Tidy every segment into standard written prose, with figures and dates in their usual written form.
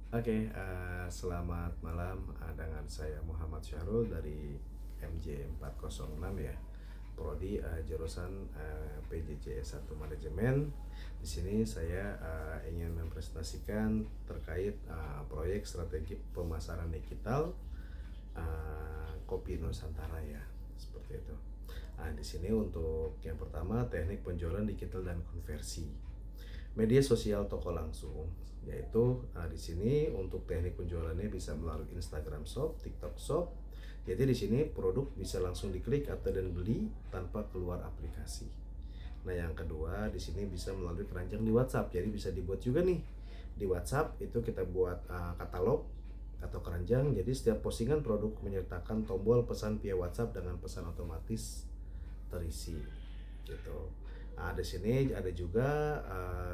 Selamat malam dengan saya Muhammad Syahrul dari MJ 406 ya. Prodi jurusan PJJ S1 Manajemen. Di sini saya ingin mempresentasikan terkait proyek strategi pemasaran digital Kopi Nusantara ya. Seperti itu. Di sini untuk yang pertama teknik penjualan digital dan konversi. Media sosial toko langsung, yaitu di sini untuk teknik penjualannya bisa melalui Instagram Shop, TikTok Shop. Jadi di sini produk bisa langsung diklik atau dan beli tanpa keluar aplikasi. Nah, yang kedua di sini bisa melalui keranjang di WhatsApp. Jadi bisa dibuat juga nih di WhatsApp itu kita buat katalog atau keranjang. Jadi setiap postingan produk menyertakan tombol pesan via WhatsApp dengan pesan otomatis terisi gitu. Di sini ada juga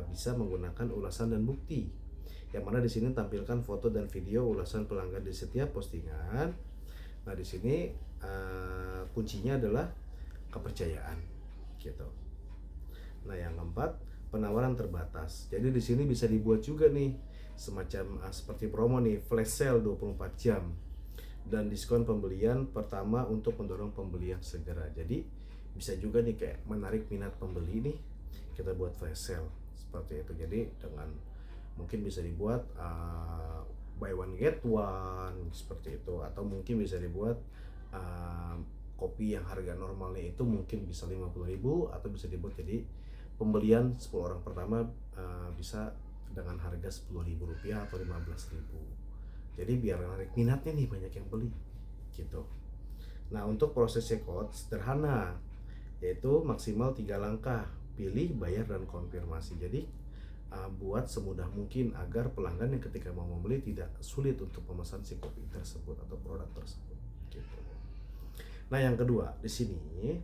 bisa menggunakan ulasan dan bukti. Yang mana di sini tampilkan foto dan video ulasan pelanggan di setiap postingan. Nah, di sini kuncinya adalah kepercayaan gitu. Nah, yang keempat, penawaran terbatas. Jadi di sini bisa dibuat juga nih semacam seperti promo nih, flash sale 24 jam dan diskon pembelian pertama untuk mendorong pembelian segera. Jadi bisa juga nih kayak menarik minat pembeli nih, kita buat flash sale seperti itu. Jadi dengan mungkin bisa dibuat buy one get one seperti itu, atau mungkin bisa dibuat uh, kopi yang harga normalnya itu mungkin bisa 50.000 atau bisa dibuat jadi pembelian 10 orang pertama bisa dengan harga Rp10.000 atau Rp15.000. Jadi biar menarik minatnya nih, banyak yang beli gitu. Nah, untuk proses checkout sederhana, yaitu maksimal 3 langkah, pilih, bayar, dan konfirmasi. Jadi buat semudah mungkin agar pelanggan yang ketika mau membeli tidak sulit untuk memesan si kopi tersebut atau produk tersebut gitu. Nah, yang kedua di sini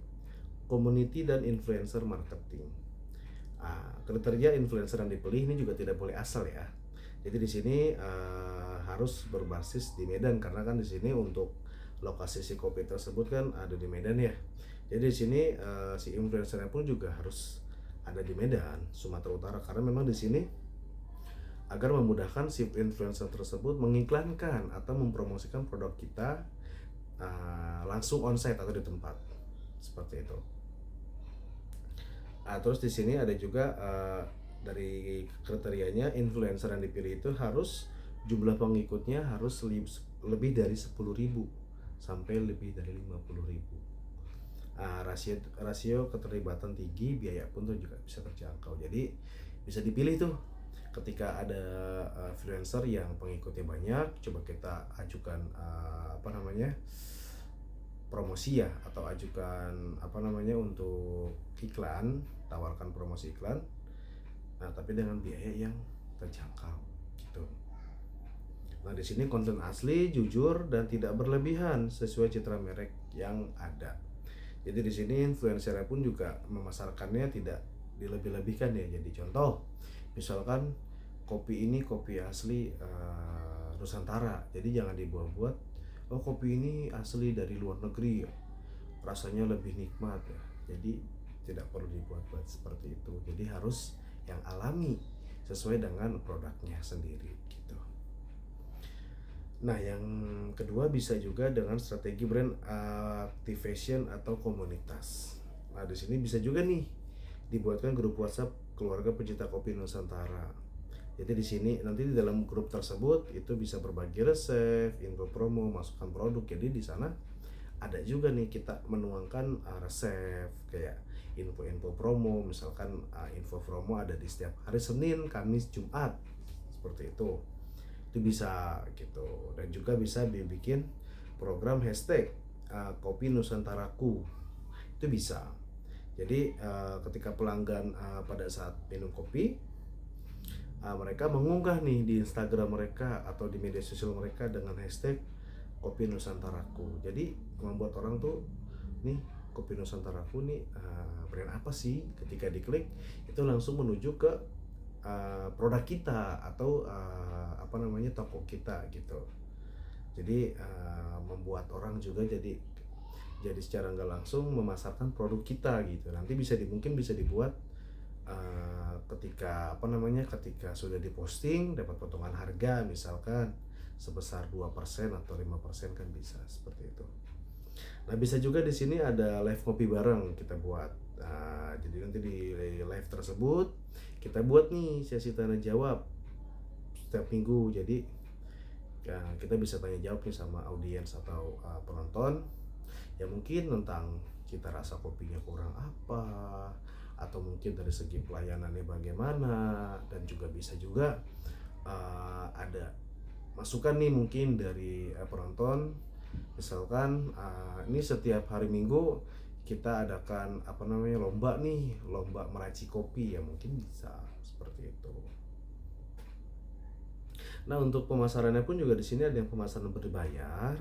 community dan influencer marketing. Kriteria influencer yang dipilih ini juga tidak boleh asal ya. Jadi di sini harus berbasis di Medan, karena kan di sini untuk lokasi si kopi tersebut kan ada di Medan ya. Jadi di sini si influencernya pun juga harus ada di Medan, Sumatera Utara, karena memang di sini agar memudahkan si influencer tersebut mengiklankan atau mempromosikan produk kita langsung onsite atau di tempat seperti itu. Terus di sini ada juga dari kriterianya influencer yang dipilih itu harus jumlah pengikutnya harus lebih dari 10.000 sampai lebih dari 50.000. Rasio keterlibatan tinggi, biaya pun tuh juga bisa terjangkau. Jadi bisa dipilih tuh ketika ada influencer yang pengikutnya banyak, coba kita ajukan promosi ya, atau ajukan untuk iklan, tawarkan promosi iklan. Nah, tapi dengan biaya yang terjangkau gitu. Nah, di sini konten asli, jujur, dan tidak berlebihan sesuai citra merek yang ada. Jadi di sini influencernya pun juga memasarkannya tidak dilebih-lebihkan ya. Jadi contoh, misalkan kopi ini kopi asli Nusantara, jadi jangan dibuat-buat. Oh, kopi ini asli dari luar negeri ya, rasanya lebih nikmat ya. Jadi tidak perlu dibuat-buat seperti itu. Jadi harus yang alami sesuai dengan produknya sendiri gitu. Nah, yang kedua bisa juga dengan strategi brand activation atau komunitas. Nah, di sini bisa juga nih dibuatkan grup WhatsApp keluarga pecinta kopi Nusantara. Jadi di sini nanti di dalam grup tersebut itu bisa berbagi resep, info promo, masukan produk. Jadi di sana ada juga nih kita menuangkan resep kayak info-info promo, misalkan info promo ada di setiap hari Senin, Kamis, Jumat seperti itu bisa gitu. Dan juga bisa dibikin program hashtag kopi Nusantaraku, itu bisa. Jadi ketika pelanggan pada saat minum kopi, mereka mengunggah nih di Instagram mereka atau di media sosial mereka dengan hashtag kopi Nusantaraku. Jadi membuat orang tuh nih, kopi Nusantaraku nih brand apa sih, ketika diklik itu langsung menuju ke produk kita atau toko kita gitu. Jadi membuat orang juga jadi secara nggak langsung memasarkan produk kita gitu. Nanti mungkin bisa dibuat ketika sudah diposting dapat potongan harga misalkan sebesar 2% atau 5% kan bisa seperti itu. Nah, bisa juga di sini ada live kopi bareng kita buat. Nah, jadi nanti di live tersebut kita buat nih sesi tanya jawab setiap minggu. Jadi ya, kita bisa tanya jawab nih sama audiens atau penonton ya, mungkin tentang cita rasa kopinya kurang apa, atau mungkin dari segi pelayanannya bagaimana, dan juga bisa juga ada masukan nih mungkin dari penonton. Misalkan ini setiap hari Minggu kita adakan lomba nih, lomba meracik kopi ya, mungkin bisa seperti itu. Nah, untuk pemasarannya pun juga di sini ada yang pemasaran berbayar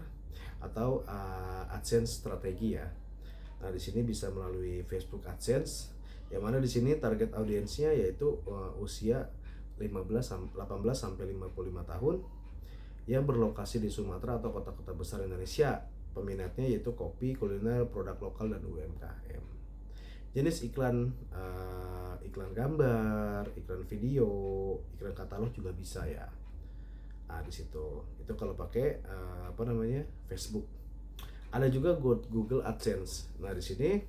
atau AdSense strategi ya. Nah, di sini bisa melalui Facebook AdSense, yang mana di sini target audiensnya yaitu usia 18 sampai 55 tahun yang berlokasi di Sumatera atau kota-kota besar Indonesia. Peminatnya yaitu kopi, kuliner, produk lokal, dan UMKM. Jenis iklan iklan gambar, iklan video, iklan katalog juga bisa ya. Nah, di situ itu kalau pakai Facebook. Ada juga Google AdSense. Nah, di sini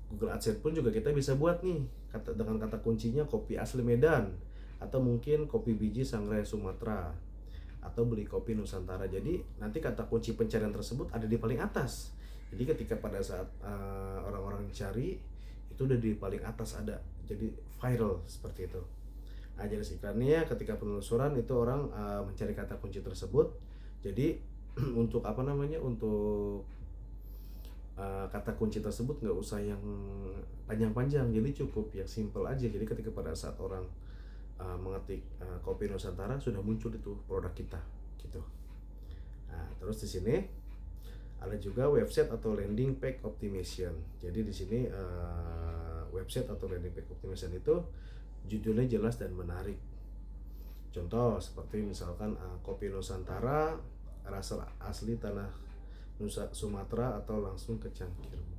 Google AdSense pun juga kita bisa buat nih dengan kata kuncinya kopi asli Medan, atau mungkin kopi biji Sangrai Sumatera, atau beli kopi Nusantara. Jadi nanti kata kunci pencarian tersebut ada di paling atas. Jadi ketika pada saat orang-orang cari itu udah di paling atas ada. Jadi viral seperti itu. Nah, jenis iklannya ketika penelusuran itu orang mencari kata kunci tersebut. Jadi untuk untuk kata kunci tersebut nggak usah yang panjang-panjang, jadi cukup yang simple aja. Jadi ketika pada saat orang mengetik kopi Nusantara sudah muncul itu produk kita gitu. Nah, terus di sini ada juga website atau landing page optimization. Jadi di sini website atau landing page optimization itu judulnya jelas dan menarik. Contoh seperti misalkan kopi Nusantara, rasa asli tanah Sumatera, atau langsung ke cangkirmu.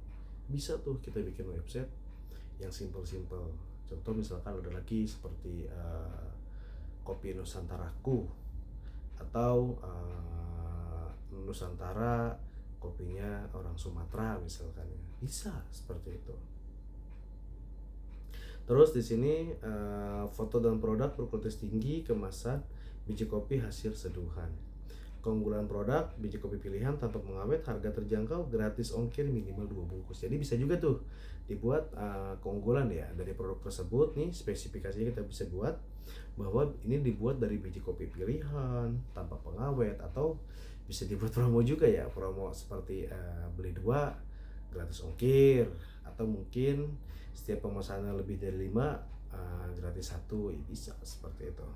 Bisa tuh kita bikin website yang simple-simple. Contoh misalkan ada lagi seperti kopi Nusantaraku, atau Nusantara kopinya orang Sumatera misalkan ya. Bisa seperti itu. Terus di sini foto dan produk berkualitas tinggi, kemasan, biji kopi hasil seduhan. Keunggulan produk, biji kopi pilihan tanpa pengawet, harga terjangkau, gratis ongkir, minimal 2 bungkus. Jadi bisa juga tuh dibuat keunggulan ya dari produk tersebut nih, spesifikasinya kita bisa buat bahwa ini dibuat dari biji kopi pilihan tanpa pengawet, atau bisa dibuat promo juga ya, promo seperti beli 2 gratis ongkir, atau mungkin setiap pemesanan lebih dari 5 gratis 1, ya bisa seperti itu.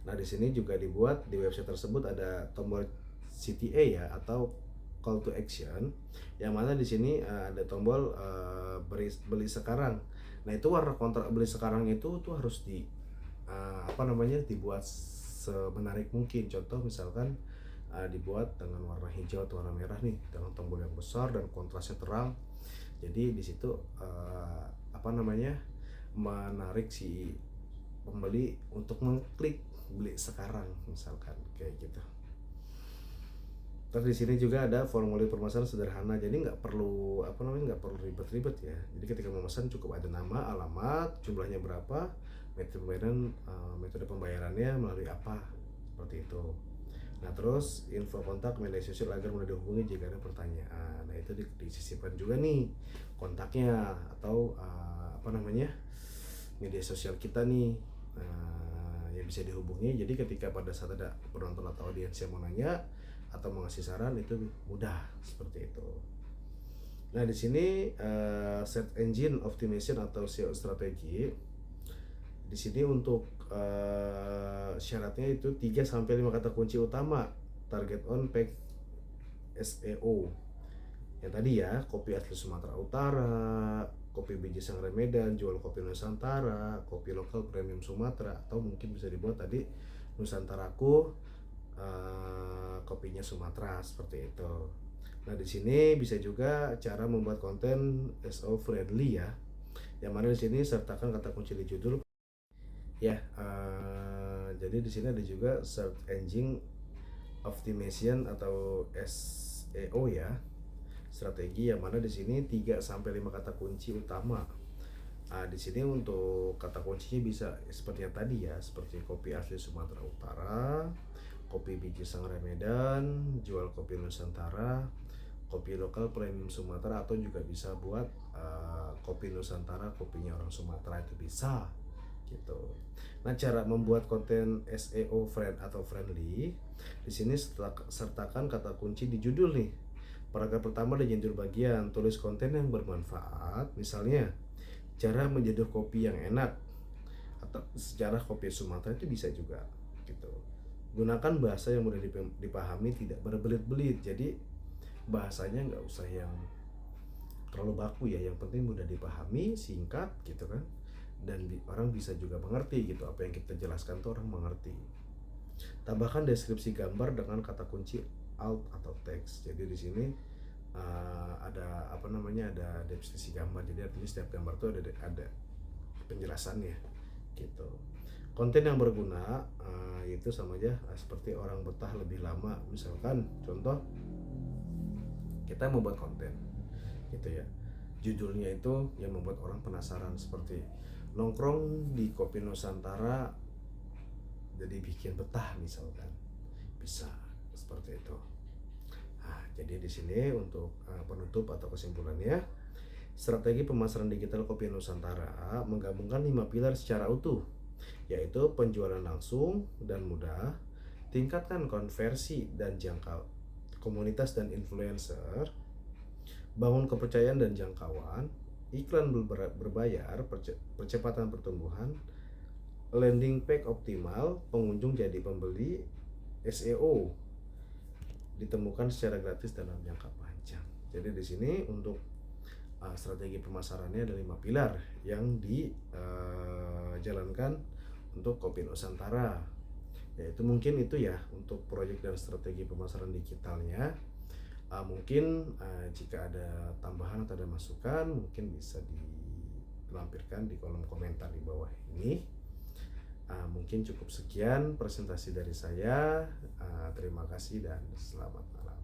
Nah, di sini juga dibuat di website tersebut ada tombol CTA ya, atau call to action, yang mana di sini ada tombol beli sekarang. Nah, itu warna kontrak beli sekarang itu tuh harus dibuat semenarik mungkin. Contoh misalkan dibuat dengan warna hijau atau warna merah nih, dengan tombol yang besar dan kontrasnya terang. Jadi di situ menarik si pembeli untuk mengklik beli sekarang misalkan kayak gitu. Terus di sini juga ada formulir pemesanan sederhana, jadi nggak perlu ribet-ribet ya. Jadi ketika memesan cukup ada nama, alamat, jumlahnya berapa, metode pembayarannya melalui apa, seperti itu. Nah, terus info kontak media sosial agar mudah dihubungi jika ada pertanyaan. Nah, itu disisipkan juga nih kontaknya, atau media sosial kita nih yang bisa dihubungi. Jadi ketika pada saat ada penonton atau audiens yang mau nanya atau mau ngasih saran, itu mudah seperti itu. Nah, di sini search engine optimization atau SEO strategi. Di sini untuk syaratnya itu 3 sampai 5 kata kunci utama. Target on page SEO. Yang tadi ya, kopi asli Sumatera Utara, kopi biji Sangrai Medan, jual kopi Nusantara, kopi lokal premium Sumatera, atau mungkin bisa dibuat tadi Nusantaraku, kopinya Sumatera, seperti itu. Nah, di sini bisa juga cara membuat konten SEO friendly ya. Yang mana di sini sertakan kata kunci di judul ya. Jadi di sini ada juga search engine optimization atau SEO ya, strategi yang mana di sini 3 sampai 5 kata kunci utama. Di sini untuk kata kuncinya bisa seperti yang tadi ya, seperti kopi asli Sumatera Utara, kopi biji Sangrai Medan, jual kopi Nusantara, kopi lokal premium Sumatera, atau juga bisa buat kopi Nusantara, kopinya orang Sumatera, itu bisa gitu. Nah, cara membuat konten SEO friend atau friendly, di sini sertakan kata kunci di judul nih. Paragraf pertama dan judul bagian, tulis konten yang bermanfaat, misalnya cara menjeduh kopi yang enak atau sejarah kopi Sumatera, itu bisa juga gitu. Gunakan bahasa yang mudah dipahami, tidak berbelit-belit. Jadi bahasanya nggak usah yang terlalu baku ya, yang penting mudah dipahami, singkat gitu kan, dan orang bisa juga mengerti gitu, apa yang kita jelaskan tuh orang mengerti. Tambahkan deskripsi gambar dengan kata kunci alt atau teks. Jadi di sini ada apa namanya, ada deskripsi gambar, jadi artinya setiap gambar tuh ada penjelasannya gitu. Konten yang berguna itu sama aja seperti orang betah lebih lama. Misalkan contoh, kita membuat konten gitu ya, judulnya itu yang membuat orang penasaran, seperti nongkrong di Kopi Nusantara jadi bikin betah misalkan, bisa seperti itu. Jadi di sini untuk penutup atau kesimpulannya, strategi pemasaran digital Kopi Nusantara menggabungkan 5 pilar secara utuh, yaitu penjualan langsung dan mudah, tingkatkan konversi dan jangkau komunitas dan influencer, bangun kepercayaan dan jangkauan, iklan berbayar, percepatan pertumbuhan, landing page optimal, pengunjung jadi pembeli, SEO ditemukan secara gratis dalam jangka panjang. Jadi di sini untuk strategi pemasarannya ada 5 pilar yang dijalankan untuk Kopi Nusantara. Yaitu mungkin itu ya untuk proyek dan strategi pemasaran digitalnya. Mungkin jika ada tambahan atau ada masukan, mungkin bisa dilampirkan di kolom komentar di bawah ini. Mungkin cukup sekian presentasi dari saya. Terima kasih dan selamat malam.